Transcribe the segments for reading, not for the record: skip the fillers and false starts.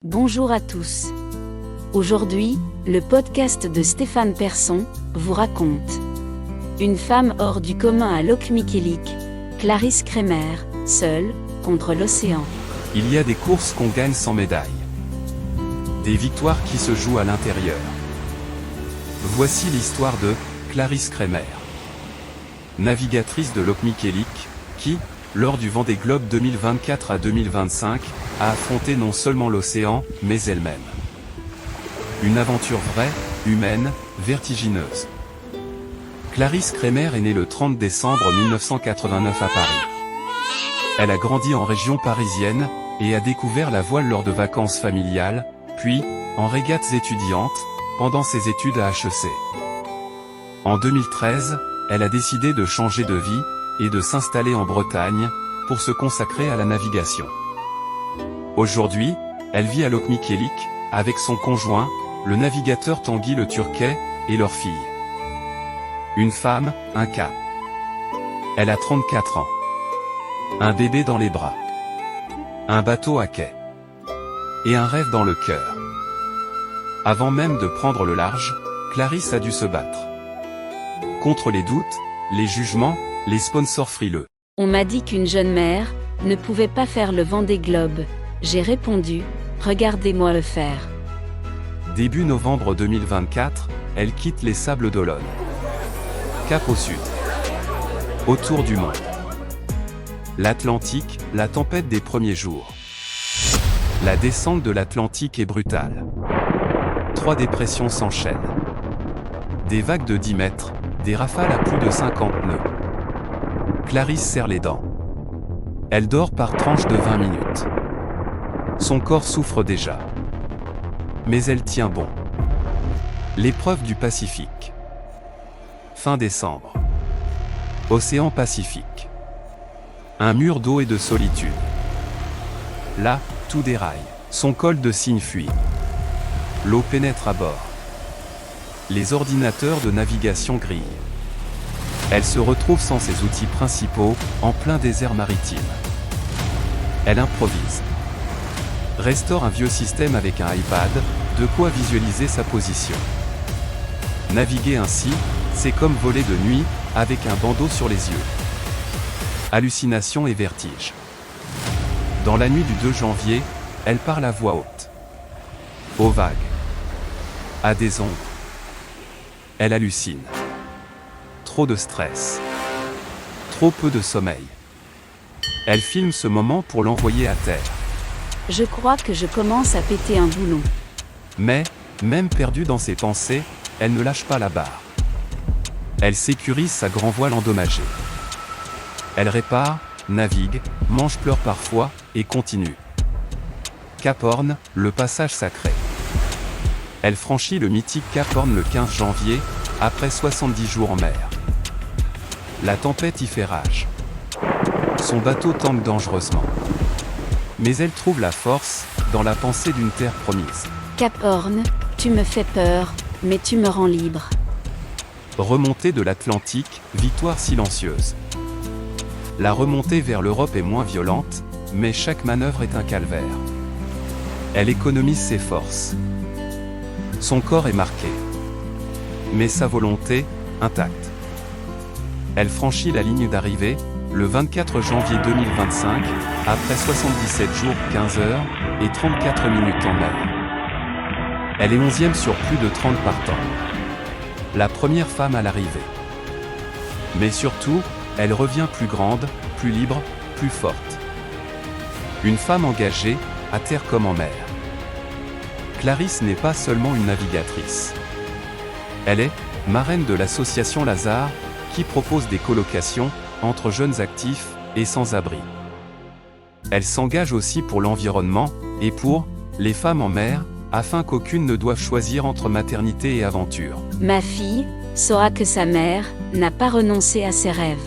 Bonjour à tous. Aujourd'hui, le podcast de Stéphane Persson vous raconte une femme hors du commun à Locmiquélic, Clarisse Kremer, seule, contre l'océan. Il y a des courses qu'on gagne sans médaille. Des victoires qui se jouent à l'intérieur. Voici l'histoire de Clarisse Kremer, navigatrice de Locmiquélic, qui, lors du Vendée Globe 2024 à 2025, a affronté non seulement l'océan, mais elle-même. Une aventure vraie, humaine, vertigineuse. Clarisse Kremer est née le 30 décembre 1989 à Paris. Elle a grandi en région parisienne, et a découvert la voile lors de vacances familiales, puis, en régates étudiantes, pendant ses études à HEC. En 2013, elle a décidé de changer de vie, et de s'installer en Bretagne, pour se consacrer à la navigation. Aujourd'hui, elle vit à Locmiquélic, avec son conjoint, le navigateur Tanguy Le Turquet, et leur fille. Une femme, un cap. Elle a 34 ans. Un bébé dans les bras. Un bateau à quai. Et un rêve dans le cœur. Avant même de prendre le large, Clarisse a dû se battre. Contre les doutes, les jugements, les sponsors frileux. On m'a dit qu'une jeune mère ne pouvait pas faire le Vendée Globe. J'ai répondu, regardez-moi le faire. Début novembre 2024, elle quitte les Sables d'Olonne. Cap au sud. Autour du monde. L'Atlantique, la tempête des premiers jours. La descente de l'Atlantique est brutale. 3 dépressions s'enchaînent. Des vagues de 10 mètres, des rafales à plus de 50 nœuds. Clarisse serre les dents. Elle dort par tranche de 20 minutes. Son corps souffre déjà. Mais elle tient bon. L'épreuve du Pacifique. Fin décembre. Océan Pacifique. Un mur d'eau et de solitude. Là, tout déraille. Son col de cygne fuit. L'eau pénètre à bord. Les ordinateurs de navigation grillent. Elle se retrouve sans ses outils principaux, en plein désert maritime. Elle improvise. Restaure un vieux système avec un iPad, de quoi visualiser sa position. Naviguer ainsi, c'est comme voler de nuit, avec un bandeau sur les yeux. Hallucination et vertige. Dans la nuit du 2 janvier, elle parle à voix haute. Aux vagues. À des ondes. Elle hallucine. Trop de stress. Trop peu de sommeil. Elle filme ce moment pour l'envoyer à terre. Je crois que je commence à péter un boulon. Mais, même perdue dans ses pensées, elle ne lâche pas la barre. Elle sécurise sa grand voile endommagée. Elle répare, navigue, mange-pleure parfois, et continue. Cap Horn, le passage sacré. Elle franchit le mythique Cap Horn le 15 janvier, après 70 jours en mer. La tempête y fait rage. Son bateau tangue dangereusement. Mais elle trouve la force, dans la pensée d'une terre promise. Cap Horn, tu me fais peur, mais tu me rends libre. Remontée de l'Atlantique, victoire silencieuse. La remontée vers l'Europe est moins violente, mais chaque manœuvre est un calvaire. Elle économise ses forces. Son corps est marqué. Mais sa volonté, intacte. Elle franchit la ligne d'arrivée, le 24 janvier 2025, après 77 jours, 15 heures, et 34 minutes en mer. Elle est 11e sur plus de 30 partants. La première femme à l'arrivée. Mais surtout, elle revient plus grande, plus libre, plus forte. Une femme engagée, à terre comme en mer. Clarisse n'est pas seulement une navigatrice. Elle est marraine de l'association Lazare, qui propose des colocations entre jeunes actifs et sans-abri. Elle s'engage aussi pour l'environnement et pour les femmes en mer, afin qu'aucune ne doive choisir entre maternité et aventure. Ma fille saura que sa mère n'a pas renoncé à ses rêves.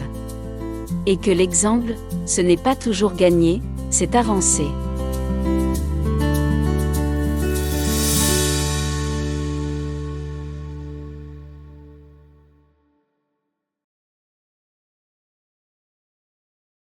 Et que l'exemple, ce n'est pas toujours gagné, c'est avancer.